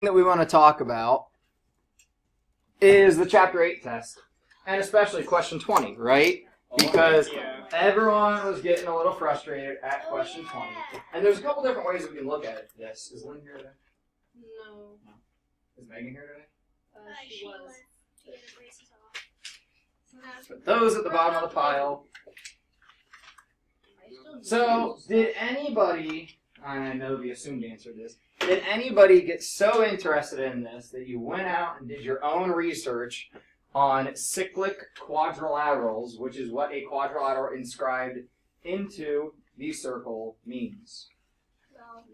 that we want to talk about is the Chapter 8 test, and especially question 20, right? Because everyone was getting a little frustrated at question 20. And there's a couple different ways we can look at this. Is Lynn here today? No. Is Megan here today? She was. Put those at the bottom of the pile. So, did anybody, I know the assumed answer to this, did anybody get so interested in this that you went out and did your own research on cyclic quadrilaterals, which is what a quadrilateral inscribed into the circle means?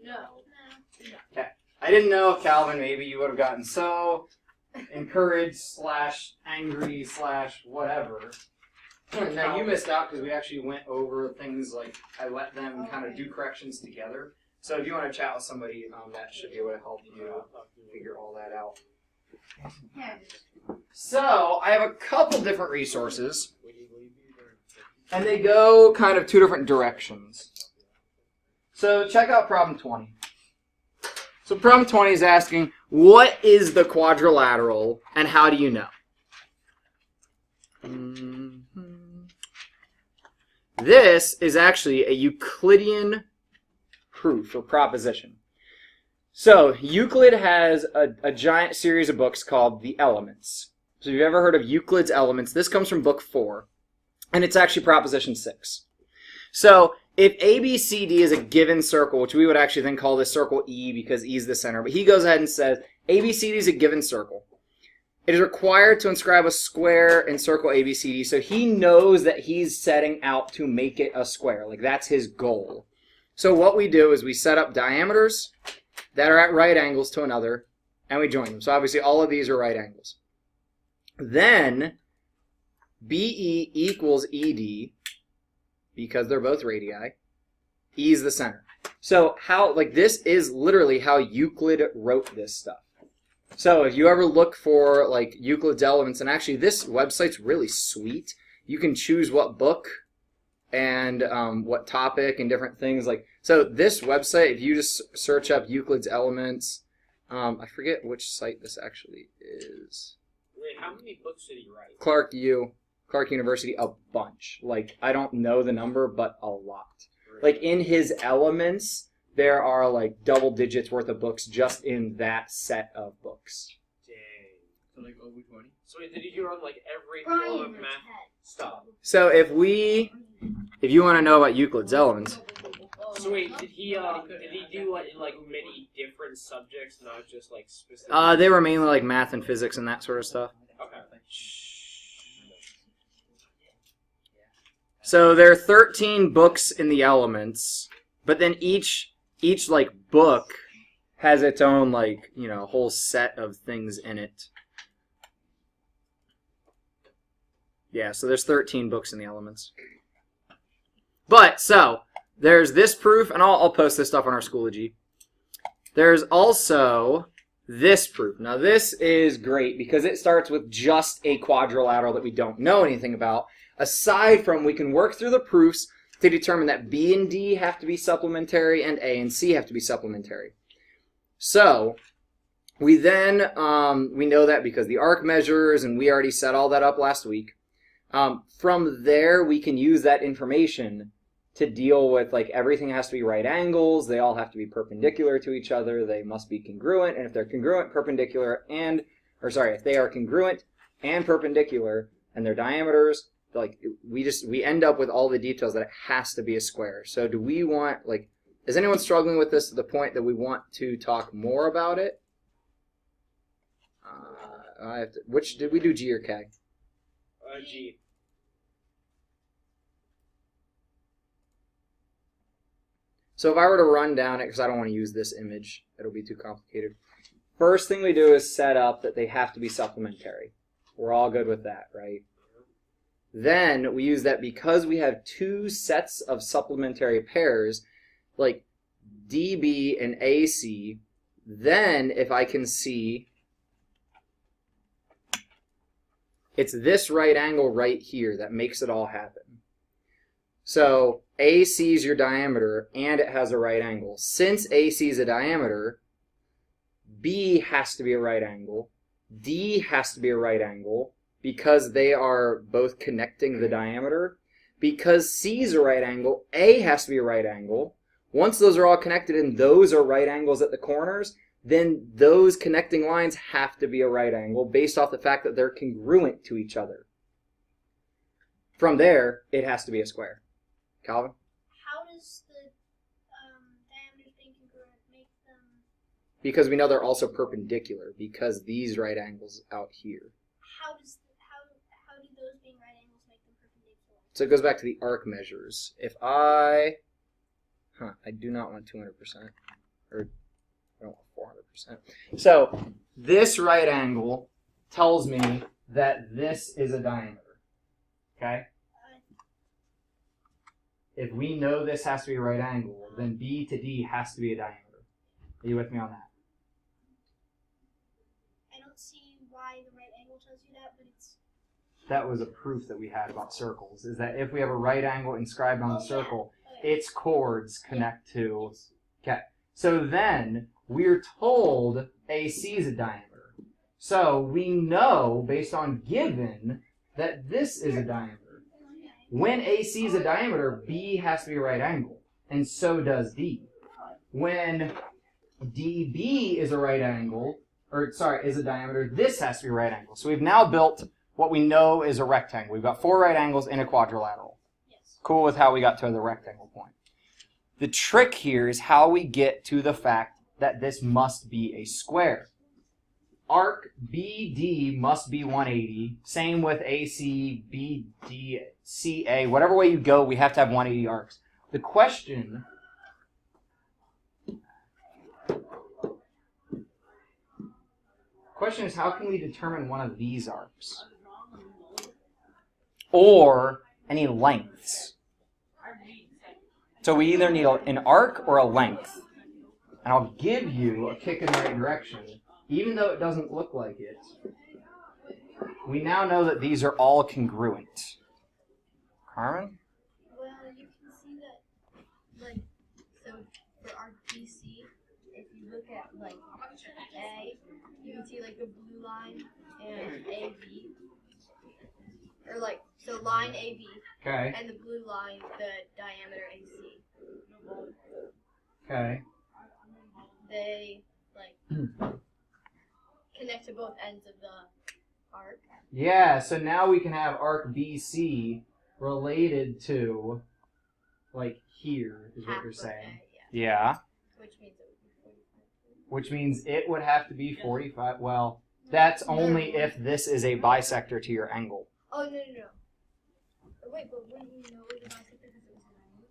No. Okay. I didn't know if Calvin, maybe you would have gotten so encouraged / angry / whatever. Now you missed out because we actually went over things like I let them kind of do corrections together. So if you want to chat with somebody, that should be able to help you figure all that out. So I have a couple different resources, and they go kind of two different directions. So check out problem 20. So problem 20 is asking, what is the quadrilateral, and how do you know? This is actually a Euclidean proof or proposition. So Euclid has a giant series of books called the Elements. So if you've ever heard of Euclid's Elements, this comes from book 4, and it's actually proposition 6. So if ABCD is a given circle, which we would actually then call this circle E because E is the center, but he goes ahead and says ABCD is a given circle. It is required to inscribe a square in circle ABCD, so he knows that he's setting out to make it a square. Like, that's his goal. So what we do is we set up diameters that are at right angles to another, and we join them. So obviously all of these are right angles. Then BE equals ED, because they're both radii. E is the center. So this is literally how Euclid wrote this stuff. So if you ever look for like Euclid's Elements, and actually this website's really sweet. You can choose what book and what topic and different things. So this website, if you just search up Euclid's Elements, I forget which site this actually is. Wait, how many books did he write? Clark University, a bunch. I don't know the number, but a lot. Really? In his Elements, there are double digits worth of books just in that set of books. Dang. So over 20? So wait, did he run every form of math stuff? So if you want to know about Euclid's Elements. So wait, did he do it in many different subjects, not just specific? They were mainly math and physics and that sort of stuff. Okay. So there are 13 books in the Elements, but then each book has its own whole set of things in it. Yeah, so there's 13 books in the Elements. But so there's this proof, and I'll post this stuff on our Schoology. There's also this proof. Now this is great because it starts with just a quadrilateral that we don't know anything about. Aside from, we can work through the proofs to determine that B and D have to be supplementary and A and C have to be supplementary. So we then, we know that because the arc measures, and we already set all that up last week. From there, we can use that information to deal with, everything has to be right angles, they all have to be perpendicular to each other, they must be congruent, and if they're congruent, if they are congruent and perpendicular, and their diameters, we end up with all the details that it has to be a square. So do we want, is anyone struggling with this to the point that we want to talk more about it? Did we do G or K? G. So if I were to run down it, because I don't want to use this image, it'll be too complicated. First thing we do is set up that they have to be supplementary. We're all good with that, right? Then we use that because we have two sets of supplementary pairs, like DB and AC. Then if I can see, it's this right angle right here that makes it all happen. So AC is your diameter, and it has a right angle. Since AC is a diameter, B has to be a right angle. D has to be a right angle because they are both connecting the diameter. Because C is a right angle, A has to be a right angle. Once those are all connected and those are right angles at the corners, then those connecting lines have to be a right angle based off the fact that they're congruent to each other. From there, it has to be a square. Calvin? How does the diameters being congruent make them? Because we know they're also perpendicular because these right angles out here. How do those being right angles make them perpendicular? So it goes back to the arc measures. If I do not want 200%, or I don't want 400%. So this right angle tells me that this is a diameter. Okay? If we know this has to be a right angle, then B to D has to be a diameter. Are you with me on that? I don't see why the right angle tells you that, but it's... That was a proof that we had about circles, is that if we have a right angle inscribed on the circle, its chords connect to... Okay. So then, we're told AC is a diameter. So we know, based on given, that this is a diameter. When AC is a diameter, B has to be a right angle, and so does D. When DB is a right angle, is a diameter, this has to be a right angle. So we've now built what we know is a rectangle. We've got 4 right angles in a quadrilateral. Yes. Cool with how we got to the rectangle point. The trick here is how we get to the fact that this must be a square. Arc BD must be 180. Same with AC, BD, CA. Whatever way you go, we have to have 180 arcs. The question is, how can we determine one of these arcs? Or any lengths. So we either need an arc or a length. And I'll give you a kick in the right direction. Even though it doesn't look like it, we now know that these are all congruent. Carmen? Well, you can see that, like, so for our BC, if you look at, like, A, you can see, like, the blue line and AB. Or, like, so line AB. Okay. And the blue line, the diameter AC. Okay. They, like, connect to both ends of the arc. Yeah, so now we can have arc BC related to, like, here, is what you're saying. Yeah. Which means it would be 45. Which means it would have to be 45. Well, that's only if this is a bisector to your angle. Oh, no. Wait, but wouldn't you know the bisector because it was an angle?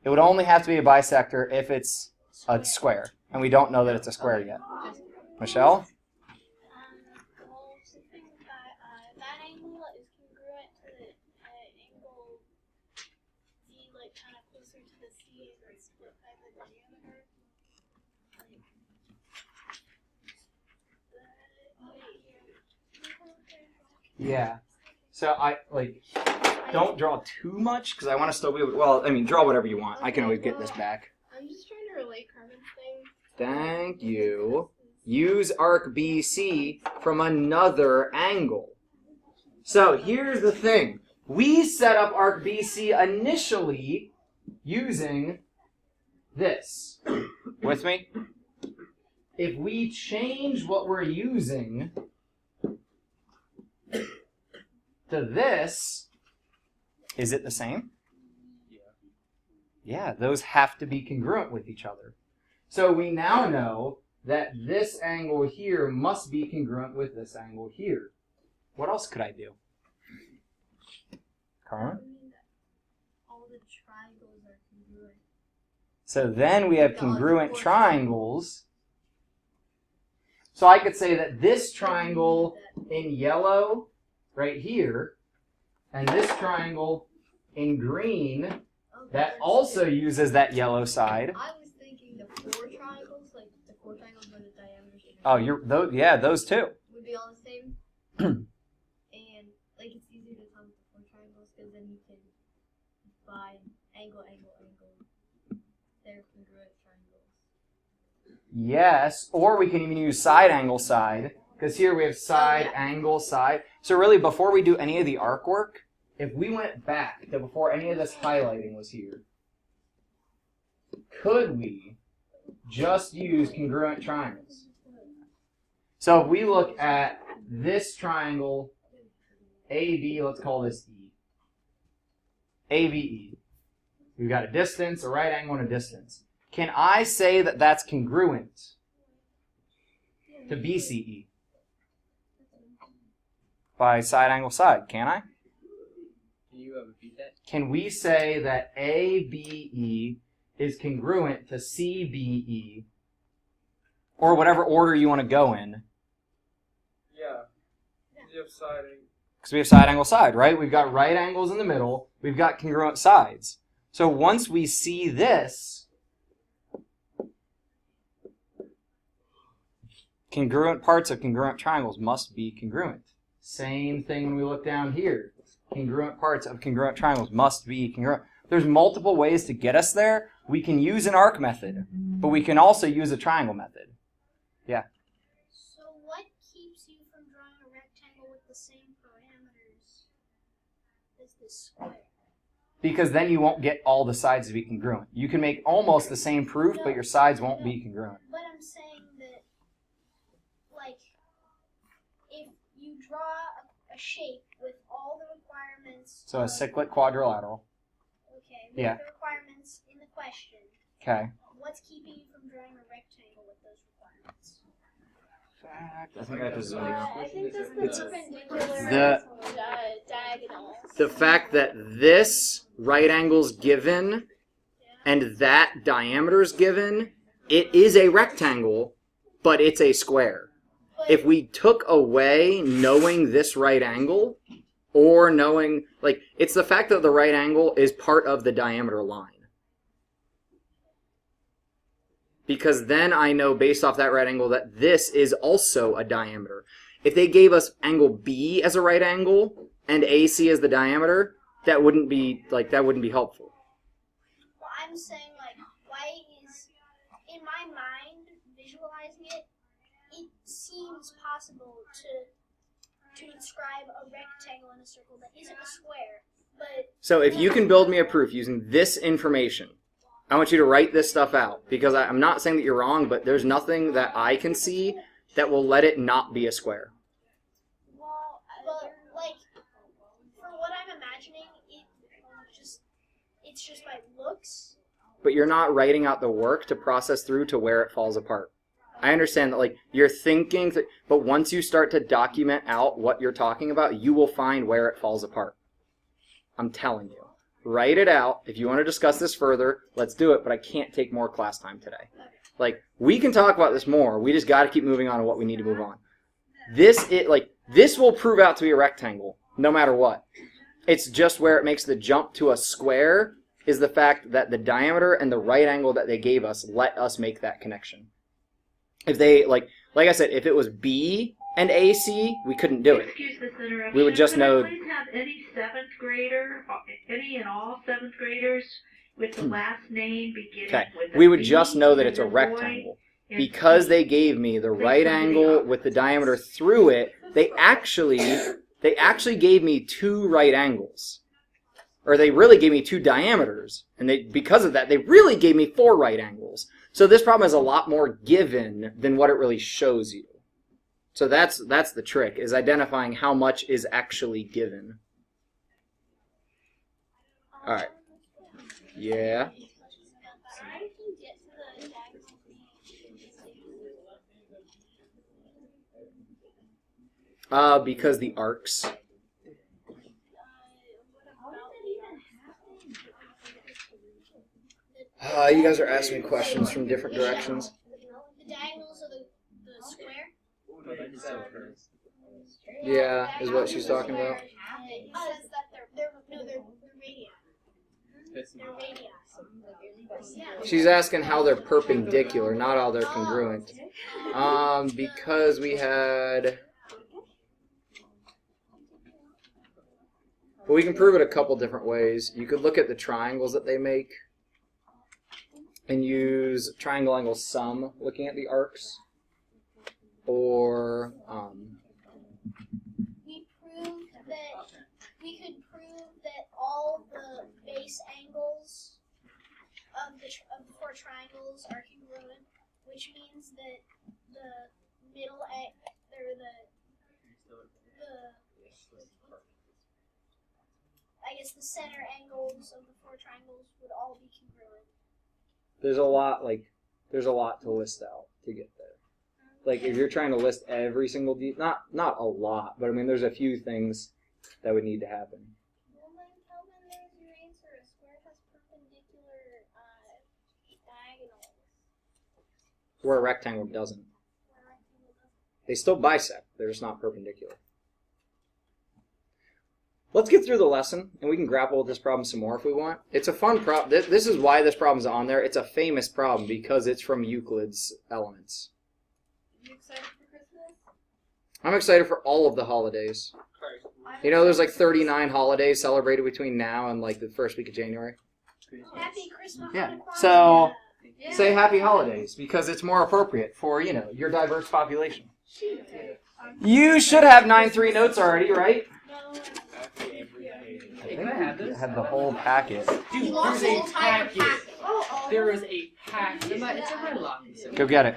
It would only have to be a bisector if it's a square. And we don't know that it's a square yet. Michelle? Well, something that angle is congruent to the angle D, like kind of closer to the C, and it's split by the diameter. Yeah. So don't draw too much because I want to still be able to, well, I mean, draw whatever you want. I can always get this back. I'm just trying to relate Carmen's thing. Thank you. Use arc BC from another angle. So here's the thing. We set up arc BC initially using this. With me? If we change what we're using to this, is it the same? Yeah, those have to be congruent with each other. So we now know that this angle here must be congruent with this angle here. What else could I do? Carmen? All the triangles are congruent. So then we have congruent triangles. So I could say that this triangle in yellow right here, and this triangle in green, that also uses that yellow side. I was thinking the 4 triangles, like the 4 triangles where the diameters Those two. would be all the same. And like it's easier to tell with the 4 triangles because then you can find angle. They're congruent triangles. Yes, or we can even use side, angle, side, because here we have side, angle, side. So really, before we do any of the arc work, if we went back to before any of this highlighting was here, could we just use congruent triangles? So if we look at this triangle, AB, let's call this E. AVE. We've got a distance, a right angle, and a distance. Can I say that that's congruent to BCE? By side, angle, side, can I? Can you repeat that? Can we say that ABE is congruent to CBE? Or whatever order you want to go in. Yeah. You have side angle. Because we have side, angle, side, right? We've got right angles in the middle. We've got congruent sides. So once we see this, congruent parts of congruent triangles must be congruent. Same thing when we look down here. Congruent parts of congruent triangles must be congruent. There's multiple ways to get us there. We can use an arc method, but we can also use a triangle method. Yeah? So what keeps you from drawing a rectangle with the same parameters as this square? Because then you won't get all the sides to be congruent. You can make almost the same proof, but your sides won't be congruent. But I'm saying that, like, if you draw a shape with all the requirements... So a cyclic quadrilateral. Okay, with Yeah. the requirements in the question, Okay. what's keeping you from drawing a rectangle with those requirements? I think I have to zoom in. I think that's the perpendicular The- diagonal. The fact that this right angle's given and that diameter's given, it is a rectangle, but it's a square. If we took away knowing this right angle, or knowing, like, it's the fact that the right angle is part of the diameter line. Because then I know based off that right angle that this is also a diameter. If they gave us angle B as a right angle and AC as the diameter, that wouldn't be helpful. Well, I'm saying, like, why is, in my mind, visualizing it, it seems possible to inscribe a rectangle in a circle that isn't a square, but... So if you can build me a proof using this information, I want you to write this stuff out, because I'm not saying that you're wrong, but there's nothing that I can see that will let it not be a square. Well, but, like, for what I'm imagining, it's just by looks. But you're not writing out the work to process through to where it falls apart. I understand that, like, you're thinking, but once you start to document out what you're talking about, you will find where it falls apart. I'm telling you. Write it out. If you want to discuss this further, let's do it, but I can't take more class time today. Like, we can talk about this more. We just got to keep moving on to what we need to move on. This will prove out to be a rectangle, no matter what. It's just where it makes the jump to a square is the fact that the diameter and the right angle that they gave us let us make that connection. If they, like I said, if it was B and AC, we couldn't do it. Excuse this interruption. We would just know... Could I please have any 7th grader, any and all 7th graders with the last name beginning with a We would B just know that and it's a a rectangle. and Because C. they gave me the right angle with the diameter through it, they actually gave me 2 right angles. Or they really gave me 2 diameters. And because of that, they really gave me 4 right angles. So this problem is a lot more given than what it really shows you. So that's the trick, is identifying how much is actually given. All right. Yeah. Because the arcs. You guys are asking me questions from different directions. The diagonals of the square? Yeah, is what she's talking about. It says that they're radii. They're radii. She's asking how they're perpendicular, not how they're congruent. Because we had... Well, we can prove it a couple different ways. You could look at the triangles that they make. and use triangle angle sum looking at the arcs, or we could prove that all the base angles of the four triangles are congruent, which means that the middle the center angles of the four triangles would all be congruent. there's a lot to list out to get there. Like if you're trying to list every single not a lot, but I mean there's a few things that would need to happen. Well, then tell them there's your answer. A square has perpendicular diagonals. Where a rectangle doesn't. They still bisect, they're just not perpendicular. Let's get through the lesson, and we can grapple with this problem some more if we want. It's a fun problem. This is why this problem's on there. It's a famous problem because it's from Euclid's Elements. You excited for Christmas? I'm excited for all of the holidays. You know, there's like 39 holidays celebrated between now and like the first week of January. Happy Christmas. Yeah. Hanukkah. So Yeah. say happy holidays because it's more appropriate for, you know, your diverse population. You should have 9-3 notes already, right? No. Hey, can I have this? Have the whole packet. Dude, You lost there's the a entire packet. packet. Oh, There is a packet. It's in my locker. Go get it.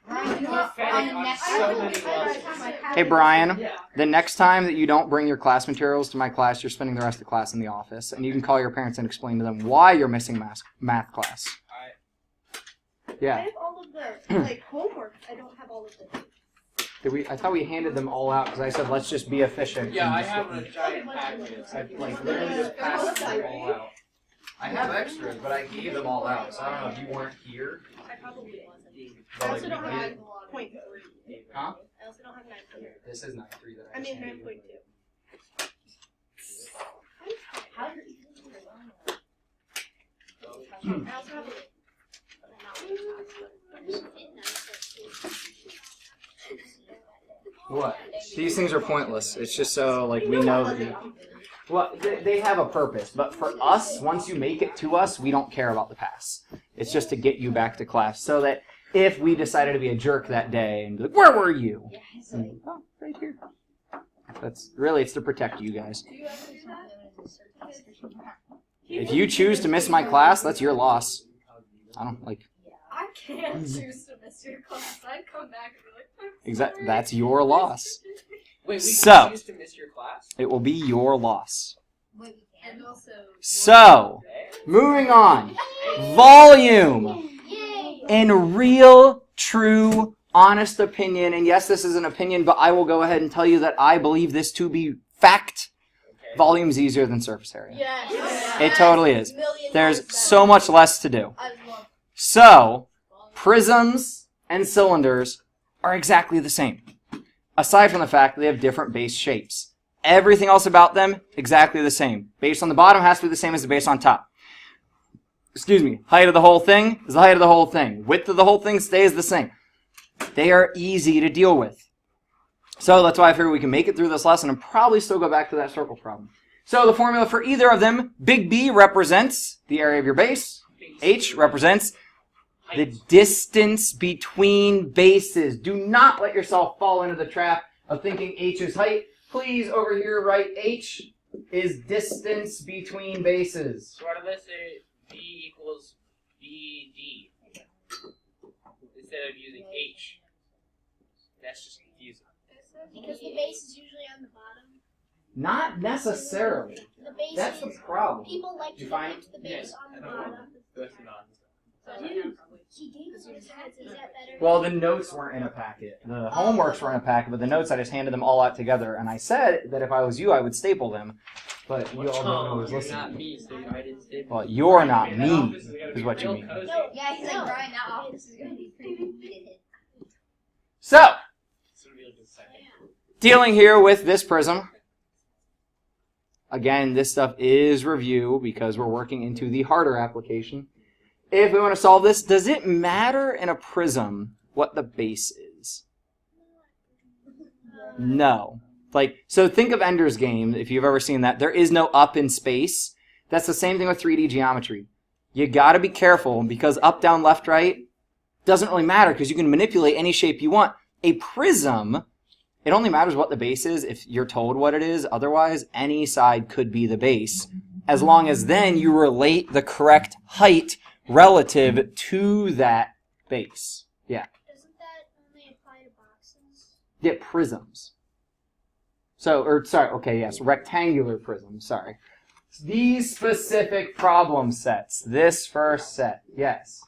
Ryan, You're pathetic on so many levels. Hey, Brian, the next time that you don't bring your class materials to my class, you're spending the rest of the class in the office, and you can call your parents and explain to them why you're missing math class. I Yeah. have all of the like homework. I don't have all of the. I thought we handed them all out because I said let's just be efficient. Yeah, and I just- have a giant packet. I like literally just passed them all out. I have extras, but I gave them all out, so I don't know if you weren't here. I probably wasn't. But, I like, also don't we have did- 9.3. Huh? I also don't have 9.3. This is 9.3 that I mean just handed 9.2. you. I also have What? These things are pointless. It's just so like we know that. Well, they have a purpose, but for us, once you make it to us, we don't care about the pass. It's just to get you back to class, so that if we decided to be a jerk that day and be like, where were you? And, oh, right here. That's really it's to protect you guys. Do you ever do that? If you choose to miss my class, that's your loss. I don't like. I can't choose to miss your class. I'd come back and be like, I'm Exact. sorry. That's your loss. Wait, we So- can choose to miss your class? It will be your loss. And also. So, moving on. Volume. Yay! In real, true, honest opinion, and yes, this is an opinion, but I will go ahead and tell you that I believe this to be fact. Okay. Volume's easier than surface area. Yes. It totally is. Million There's times so better. much less to do. I love So, prisms and cylinders are exactly the same. Aside from the fact that they have different base shapes. Everything else about them, exactly the same. Base on the bottom has to be the same as the base on top. Excuse me. Height of the whole thing is the height of the whole thing. Width of the whole thing stays the same. They are easy to deal with. So that's why I figure we can make it through this lesson and probably still go back to that circle problem. So the formula for either of them, big B represents the area of your base. H represents the distance between bases. Do not let yourself fall into the trap of thinking H is height. Please, over here, write H is distance between bases. So why do they say B equals BD instead of using H? That's just confusing. Because the base is usually on the bottom. Not necessarily. The base That's the is. problem. People like Did you to find keep the base on the bottom. He gave us his heads. Is that better? Well, the notes weren't in a packet. The homeworks were in a packet, but the notes, I just handed them all out together. And I said that if I was you, I would staple them. But you all don't know who's You're not listening. me, so I didn't staple. Well, you're not me, is what you mean. No. Yeah, he's like, Brian, that office is going to be pretty. So, dealing here with this prism. Again, this stuff is review because we're working into the harder application. If we want to solve this, does it matter in a prism what the base is? No. Like, so think of Ender's Game, if you've ever seen that. There is no up in space. That's the same thing with 3D geometry. you got to be careful because up, down, left, right doesn't really matter because you can manipulate any shape you want. A prism, it only matters what the base is if you're told what it is. Otherwise, any side could be the base, as long as then you relate the correct height relative to that base. Yeah. Doesn't that only apply to boxes? Yeah, prisms. So, yes, rectangular prisms, sorry. These specific problem sets, this first set, yes.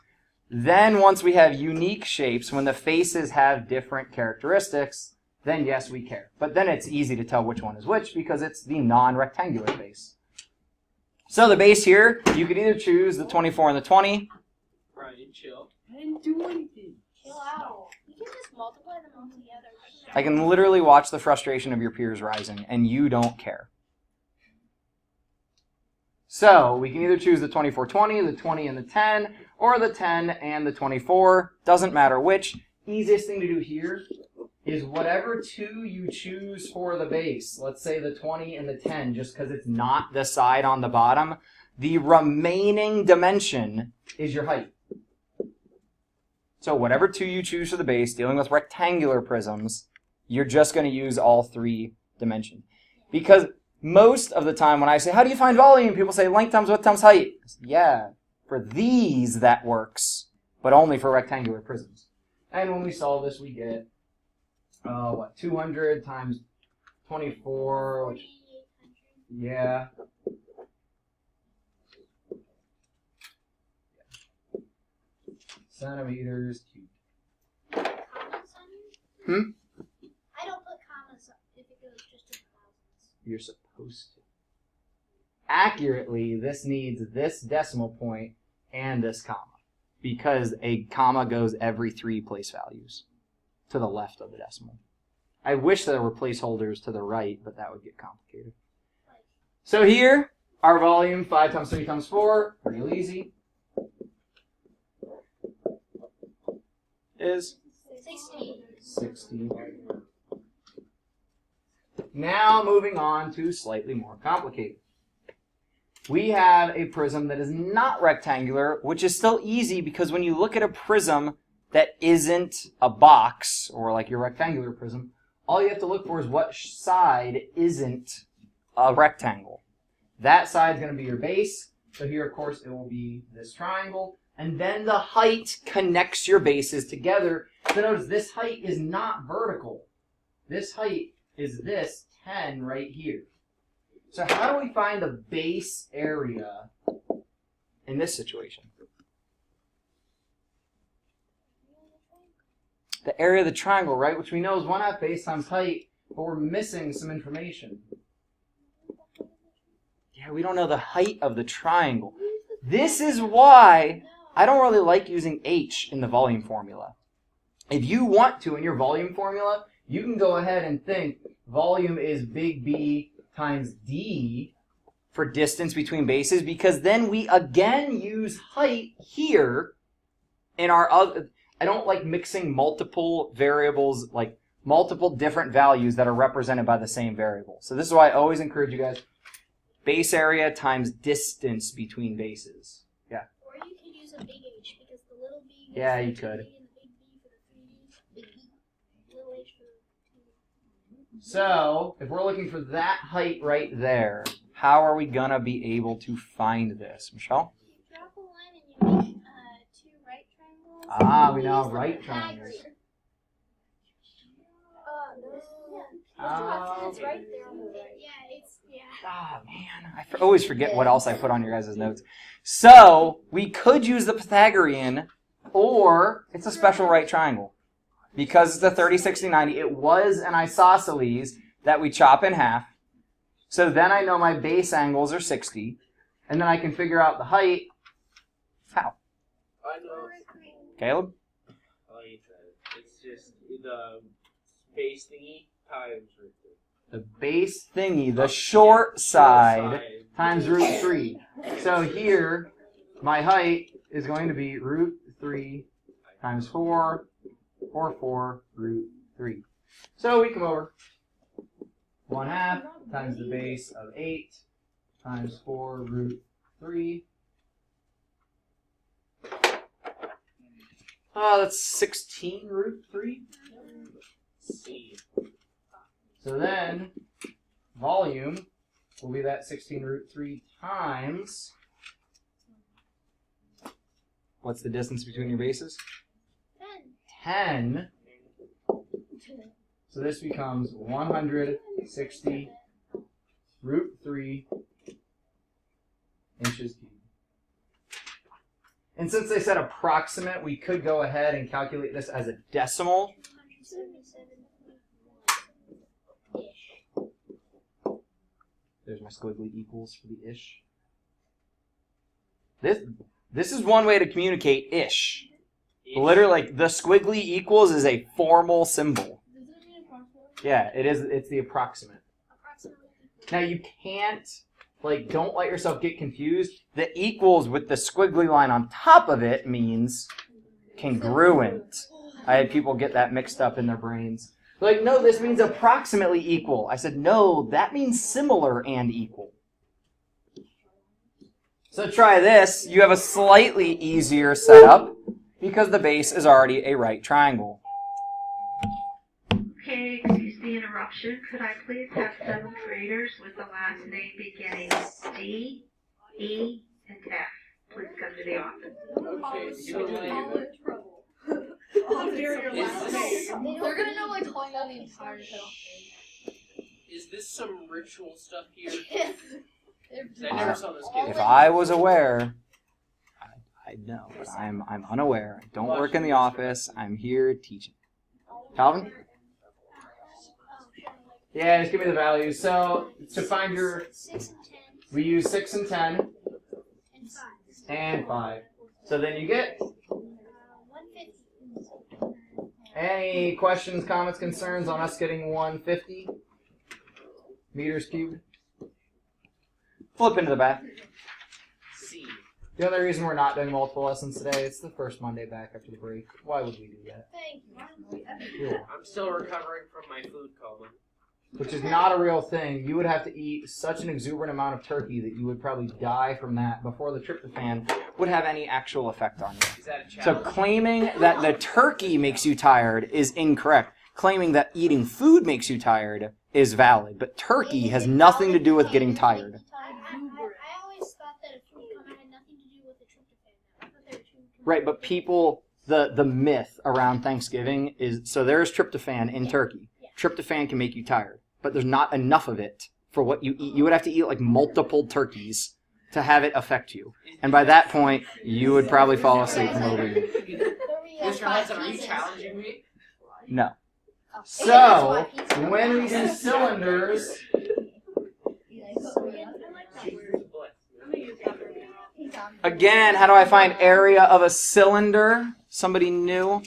Then once we have unique shapes, when the faces have different characteristics, then yes, we care. But then it's easy to tell which one is which because it's the non-rectangular base. So the base here, you could either choose the 24 and the 20. Brian, chill. I didn't do anything. Chill out. You can just multiply them all together. I can literally watch the frustration of your peers rising, and you don't care. So we can either choose the 24-20, the 20 and the 10, or the 10 and the 24. Doesn't matter which. Easiest thing to do here is whatever two you choose for the base, let's say the 20 and the 10, just because it's not the side on the bottom, the remaining dimension is your height. So whatever two you choose for the base, dealing with rectangular prisms, you're just going to use all three dimensions. Because most of the time when I say, how do you find volume? People say length times width times height. Yeah, for these that works, but only for rectangular prisms. And when we solve this, we get, 200 times 24, which, yeah. Centimeters cubed. Comments on here? Hmm? I don't put commas if it goes just in thousands. You're supposed to. Accurately, this needs this decimal point and this comma, because a comma goes every 3 place values to the left of the decimal. I wish there were placeholders to the right, but that would get complicated. So here, our volume, 5 times 3 times 4, real easy, is 60. Now moving on to slightly more complicated. We have a prism that is not rectangular, which is still easy because when you look at a prism that isn't a box, or like your rectangular prism, all you have to look for is what side isn't a rectangle. That side's going to be your base. So here, of course, it will be this triangle. And then the height connects your bases together. So notice this height is not vertical. This height is this 10 right here. So how do we find the base area in this situation? The area of the triangle, right? Which we know is 1/2 base times height, but we're missing some information. Yeah, we don't know the height of the triangle. This is why I don't really like using h in the volume formula. If you want to in your volume formula, you can go ahead and think volume is big B times D for distance between bases, because then we again use height here in our other. I don't like mixing multiple variables, like multiple different values that are represented by the same variable. So this is why I always encourage you guys, base area times distance between bases. Yeah. Or you could use a big H because the little b goes Yeah, for you the could. 2B and the big B for the 3D. Big B. Little H for the 2D. So if we're looking for that height right there, how are we gonna be able to find this, Michelle? You drop a line and you make 2 right triangles. Ah, we now Use have the right Pythagorean. triangles. Yeah. It's right there on the right. Yeah, Ah, man, I always forget what else I put on your guys' notes. So we could use the Pythagorean, or it's a special right triangle. Because it's a 30, 60, 90, it was an isosceles that we chop in half. So then I know my base angles are 60, and then I can figure out the height. How? I know. Caleb? It's just the space thingy times root 3. The base thingy, the short side, times root 3. So here, my height is going to be root 3 times 4, or 4 root 3. So we come over 1/2 times the base of 8 times 4 root 3. That's 16 root 3. C. So then, volume will be that 16 root 3 times. What's the distance between your bases? 10. So this becomes 160 root 3 inches cubed. And since they said approximate, we could go ahead and calculate this as a decimal. 177-ish. There's my squiggly equals for the ish. This is one way to communicate ish. Literally, like, the squiggly equals is a formal symbol. Does it mean approximate? Yeah, it is. It's the approximate. Approximately. Now you can't, like, don't let yourself get confused. The equals with the squiggly line on top of it means congruent. I had people get that mixed up in their brains. Like, no, this means approximately equal. I said, no, that means similar and equal. So try this. You have a slightly easier setup because the base is already a right triangle. Okay, excuse the interruption. Could I please have 7th graders with the last name beginning D, E, and F? Please come to the office. Okay, so They're gonna know like calling out the entire title. is this some ritual stuff here? They're 'Cause I never saw this kid. If I was aware, I'd know, but I'm unaware. I don't work in the office. I'm here teaching. Calvin? Yeah, just give me the values. So to find your, 6 and 10 we use 6 and 10 and 5. and 5. So then you get 150. any questions, comments, concerns on us getting 150 meters cubed? Flip into the back. C. The only reason we're not doing multiple lessons today, it's the first Monday back after the break. Why would we do that? Thank you. Cool. I'm still recovering from my food coma. Which is not a real thing. You would have to eat such an exuberant amount of turkey that you would probably die from that before the tryptophan would have any actual effect on you. Is that a So challenge? claiming that the turkey makes you tired is incorrect. Claiming that eating food makes you tired is valid. But turkey has nothing to do with getting tired. I always thought that a food coma had nothing to do with the tryptophan. I thought they were two Right, but people, the myth around Thanksgiving is, so there's tryptophan in turkey. Tryptophan can make you tired, but there's not enough of it for what you eat. You would have to eat like multiple turkeys to have it affect you. And by that point, you would probably fall asleep from overeating. Mr. Hudson, are you challenging me? No. So, when we do cylinders, again, how do I find area of a cylinder? Somebody new?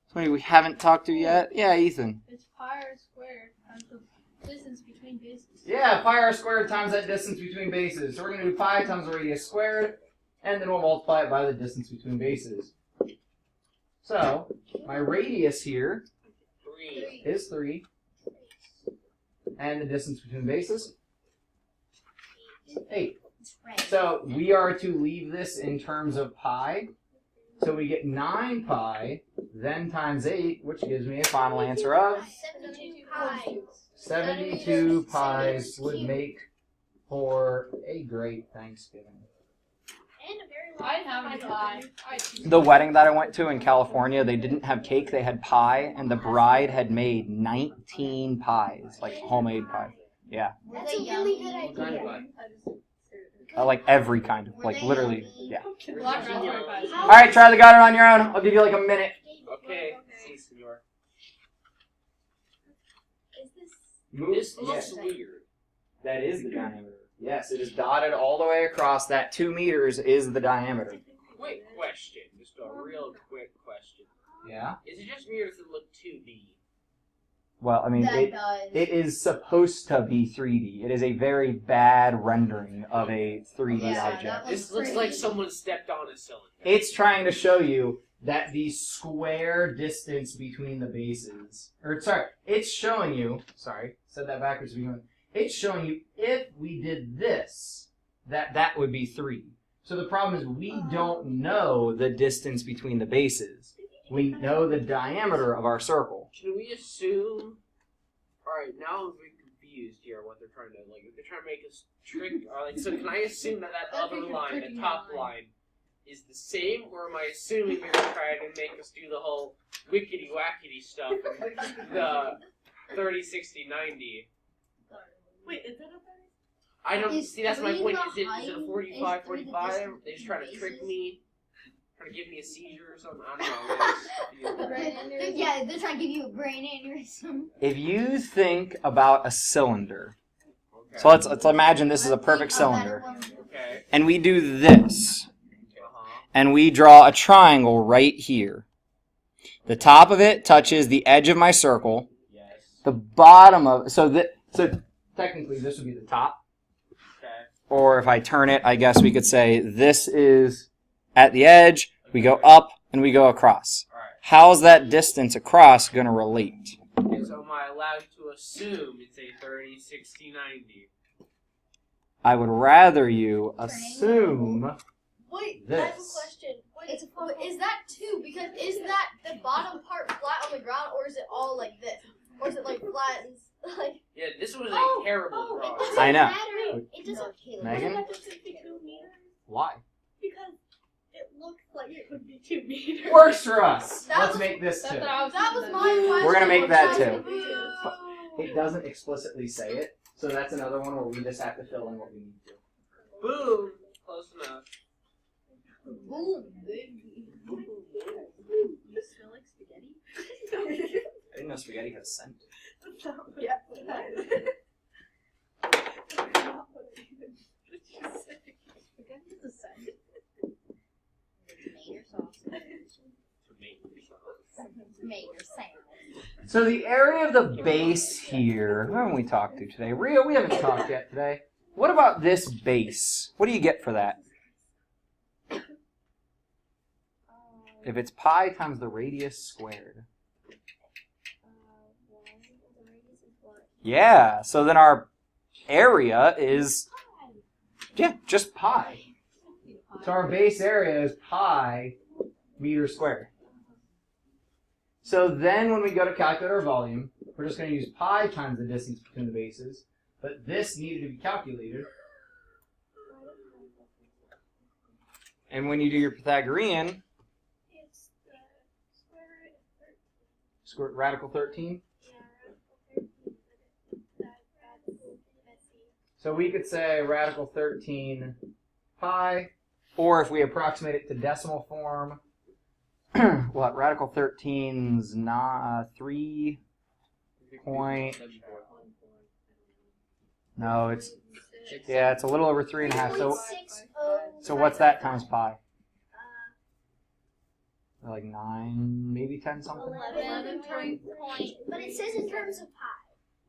Somebody we haven't talked to yet? Yeah, Ethan. It's pi r squared times the distance between bases. Yeah, pi r squared times that distance between bases. So we're going to do pi times the radius squared, and then we'll multiply it by the distance between bases. So, my radius here 3. is 3, and the distance between bases? 8. So we are to leave this in terms of pi. So we get 9 pi, then times 8, which gives me a final answer of 72 pies. 72 pies would make for a great Thanksgiving. And a very I didn't have any pie. The wedding that I went to in California, they didn't have cake, they had pie, and the bride had made 19 pies, like homemade pie. Yeah, That's a really good idea. like every kind of, like literally, yeah. Black raspberry pies. All right, try the got it on your own. I'll give you like a minute. Okay, see, senor. Is this This looks Yes. weird. That is the diameter. Yes, it is dotted all the way across. That 2 meters is the diameter. Quick question, just a real quick question. Yeah. Is it just me or does it look 2D? Well, I mean, it is supposed to be 3D. It is a very bad rendering of a 3D object. This looks like someone stepped on a cylinder. It's trying to show you that the square distance between the bases, or sorry, it's showing you, sorry, said that backwards. It's showing you if we did this, that would be 3. So the problem is we don't know the distance between the bases. we know the diameter of our circle. Can we assume? All right, now I'm very confused here. What they're trying to like? If they're trying to make us trick, or like, so can I assume that other line, the top line, is the same, or am I assuming you're trying to make us do the whole wickety wackety stuff, the 30, 60, 90? Wait, is it a 30? I don't Is see. That's my 3 point. the Is it height? a 45, Is 3 the 45? distance They just trying to between trick bases? me, trying to give me a seizure or something. I don't know. Yeah, they're trying to give you a brain aneurysm. If you think about a cylinder, Okay. so let's imagine this is a perfect A better cylinder, one. Okay. and we do this, Uh-huh. and we draw a triangle right here. The top of it touches the edge of my circle. Yes. The bottom of so technically this would be the top. Okay. Or if I turn it, I guess we could say this is at the edge, we go up, and we go across. All right. How's that distance across going to relate? Okay, so am I allowed to assume it's a 30, 60, 90? I would rather you assume Wait, this. I have a question. Is that 2? Because is that the bottom part flat on the ground, or is it all like this? Or is it like flat and like? Yeah, this was a terrible It drawing. doesn't I know. matter. It doesn't kill. Megan? Doesn't that just be 2 meters? Why? Because it looks like it would be 2 meters. Works for us. That Let's was- make this 2. That was my question. We're gonna make that too. Boo. It doesn't explicitly say it, so that's another one where we just have to fill in what we need to. Boom. Close enough. Boom, baby. You smell like spaghetti? I didn't know spaghetti had a scent. Yeah. Spaghetti's a scent. Mayor sauce. Mayor sound. So the area of the base here, who haven't we talked to today? Rio, we haven't talked yet today. What about this base? What do you get for that? If it's pi times the radius squared. Yeah, so then our area is, yeah, just pi. So our base area is pi meters squared. So then when we go to calculate our volume, we're just going to use pi times the distance between the bases. But this needed to be calculated. And when you do your Pythagorean, It's the square root of 13. radical 13. Yeah, that's messy. So we could say radical 13 pi, or if we approximate it to decimal form, what, radical 13's not 3 point, no, it's, yeah, it's a little over 3.5. So what's that times pi? Like 9, maybe 10 something? 11 point, but it says in terms of pi.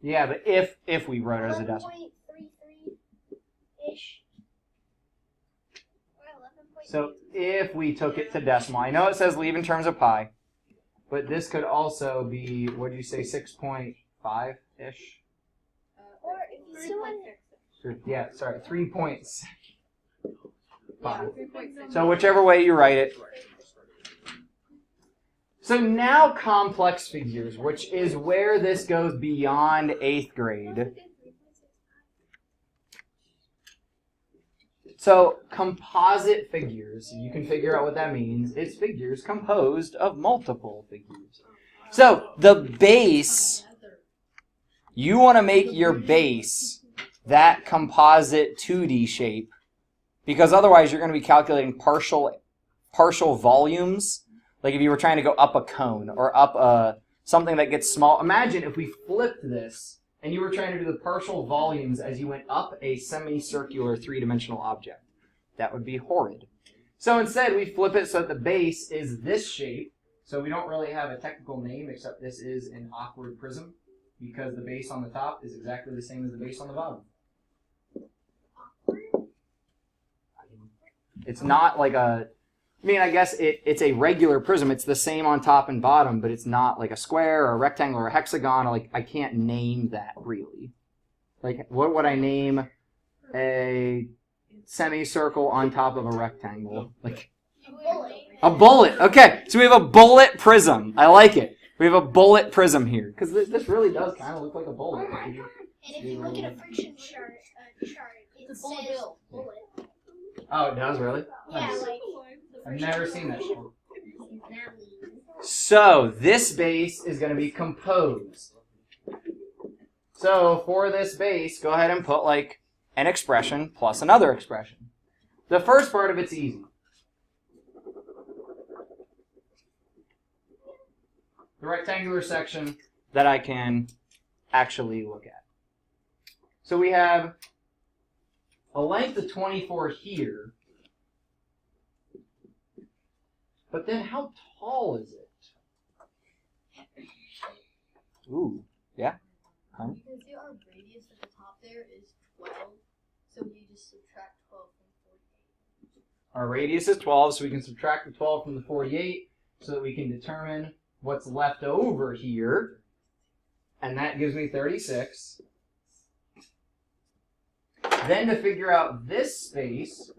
Yeah, but if we wrote it as a decimal. 11.33-ish. Or 11.33. So if we took it to decimal, I know it says leave in terms of pi, but this could also be, what do you say, 6.5-ish? Or if you still want Yeah, sorry, 3.5. So whichever way you write it. So now complex figures, which is where this goes beyond 8th grade. So composite figures, you can figure out what that means. It's figures composed of multiple figures. So the base, you want to make your base that composite 2D shape, because otherwise you're going to be calculating partial volumes. Like if you were trying to go up a cone or up something that gets small. Imagine if we flipped this and you were trying to do the partial volumes as you went up a semicircular 3-dimensional object. That would be horrid. So instead we flip it so that the base is this shape. So we don't really have a technical name except this is an awkward prism, because the base on the top is exactly the same as the base on the bottom. It's not like a, I mean, I guess it's a regular prism. It's the same on top and bottom, but it's not like a square or a rectangle or a hexagon. Like, I can't name that really. Like, what would I name a semicircle on top of a rectangle? Like, A bullet. Okay, so we have a bullet prism. I like it. We have a bullet prism here. Because this really does kind of look like a bullet. And if you look at a friction chart, it says bullet. Oh, it does, really? Yeah, Nice. like I've never seen that before. So, this base is going to be composed. So, for this base, go ahead and put, like, an expression plus another expression. The first part of it's easy. The rectangular section that I can actually look at. So we have a length of 24 here. But then how tall is it? Ooh, yeah? Because our radius at the top there is 12, so we just subtract 12 from 48. Our radius is 12, so we can subtract the 12 from the 48 so that we can determine what's left over here. And that gives me 36. Then to figure out this space,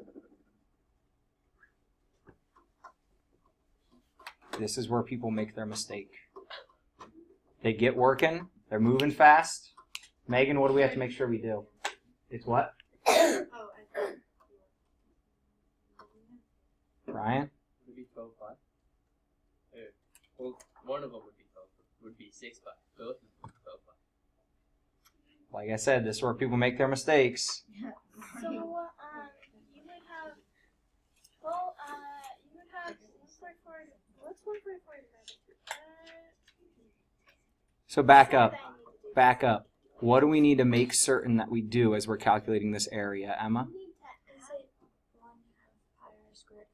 this is where people make their mistake. They get working, they're moving fast. Megan, what do we have to make sure we do? It's what? Brian? Would be 12 pi. Well, one of them would be 6 pi. Both of them would be 12 pi. Like I said, this is where people make their mistakes. so. You would have. Well, you would have 1.4. What's 1.4 divided? So back up. Back up. What do we need to make certain that we do as we're calculating this area, Emma?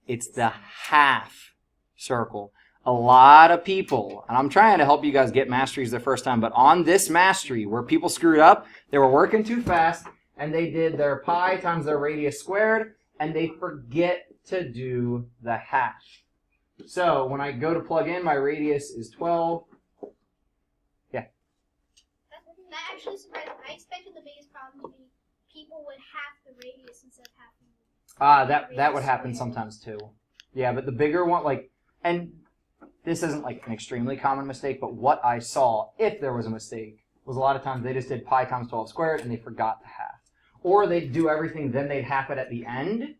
It's the half circle. A lot of people, and I'm trying to help you guys get masteries the first time, but on this mastery, where people screwed up, they were working too fast, and they did their pi times their radius squared, and they forget to do the half. So when I go to plug in, my radius is 12. Yeah. That actually surprised me. I expected the biggest problem to be people would half the radius instead of half the That would happen sometimes too. Yeah, but the bigger one, like, and this isn't like an extremely common mistake, but what I saw, if there was a mistake, was a lot of times they just did pi times 12 squared and they forgot to half. Or they'd do everything, then they'd half it at the end.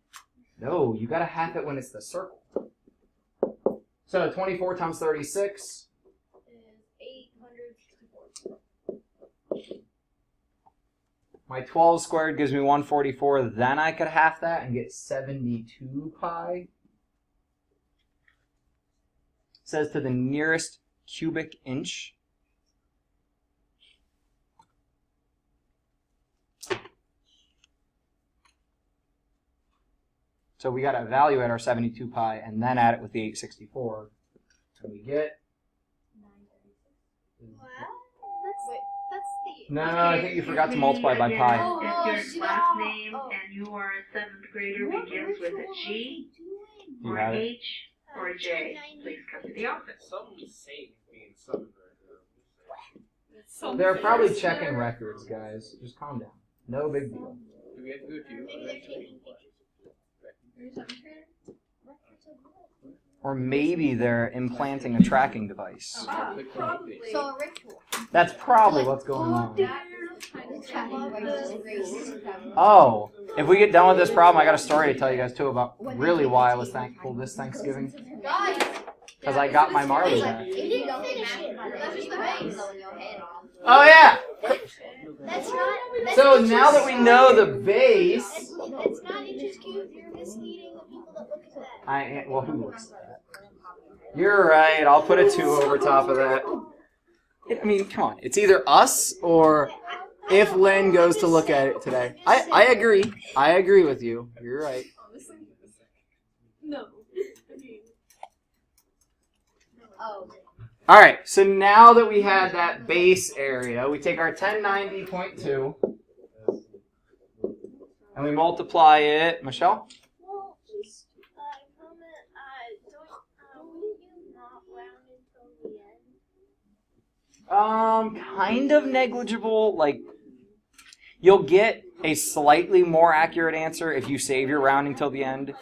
No, you gotta half it when it's the circle. So 24 times 36 Is 864. My 12 squared gives me 144. Then I could half that and get 72 pi. It says to the nearest cubic inch. So we got to evaluate our 72 pi and then add it with the 864. And we get... What? That's the. No, I think you forgot to multiply by pi. If your last name and you are a 7th grader begins with a G, You or have an it? H, or a J, please come to the office. Someone's saying being something right now. They're probably checking records, guys. Just calm down. No big deal. Do we have to go to? Maybe they're taking pictures. Or maybe they're implanting a tracking device. So a ritual. That's probably what's going on. Oh, if we get done with this problem, I got a story to tell you guys too about really why I was thankful this Thanksgiving. Guys! Because I got my Marley back. You didn't finish it. That's just the base. Oh yeah! That's not. That's So inches. now that we know the base, It's not inches cubed. You're misleading the people that look at that. well, who looks at that? You're right. I'll put a 2 over top of that. I mean, come on. It's either us or if Lynn goes to look at it today. I agree. I agree with you. You're right. No. Oh. All right. So now that we had that base area, we take our 1090.2 and we multiply it. Michelle? Well, just comment. Wouldn't you not round until the end? Kind of negligible. Like, you'll get a slightly more accurate answer if you save your rounding till the end.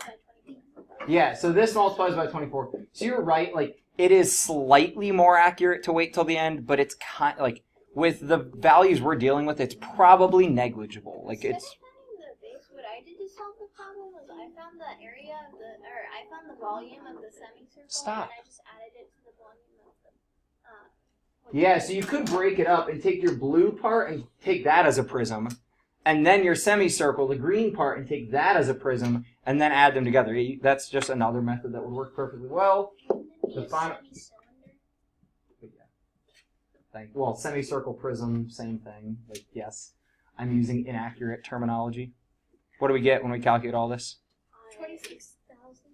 Yeah, so this multiplies by 24. So you're right, like, it is slightly more accurate to wait till the end, but it's kind like, with the values we're dealing with, it's probably negligible. Like, it's... Finding the base, what I did to solve the problem was I found the area of I found the volume of the semicircle, Stop. and I just added it to the volume of the, Yeah, so you could break it up and take your blue part and take that as a prism, and then your semicircle, the green part, and take that as a prism, and then add them together. That's just another method that would work perfectly well. The final... Well, semicircle prism, same thing. Like, yes, I'm using inaccurate terminology. What do we get when we calculate all this? 26,000.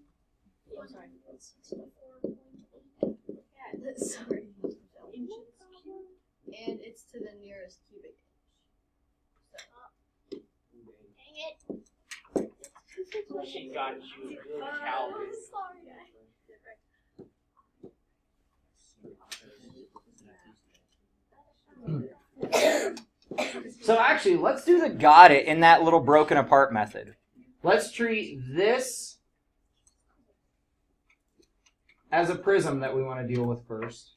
Oh, sorry. 64.8. Yeah, that's sorry. Inches. And it's to the nearest cubic inch. So, dang it. She got you good Calvin. Sorry. So actually, let's do the got it in that little broken apart method. Let's treat this as a prism that we want to deal with first.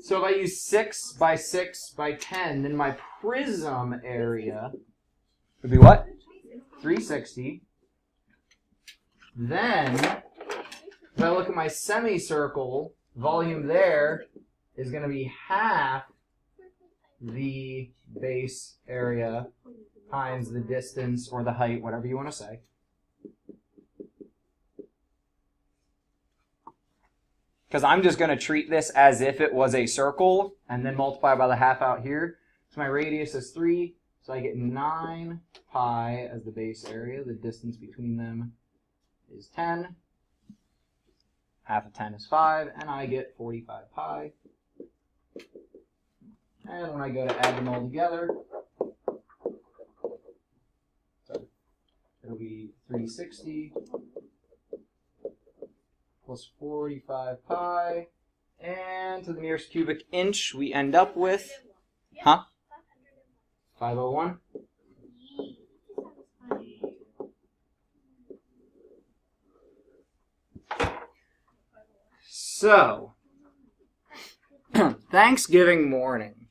So if I use 6 by 6 by 10, then my prism area would be what? 360. Then, if I look at my semicircle, volume there is going to be half the base area times the distance or the height, whatever you want to say. Because I'm just going to treat this as if it was a circle and then multiply by the half out here. So my radius is 3, so I get 9 pi as the base area. The distance between them is 10. Half of 10 is 5, and I get 45 pi. And when I go to add them all together, so it'll be 360 plus 45 pi, and to the nearest cubic inch, we end up with, 501. So, Thanksgiving morning.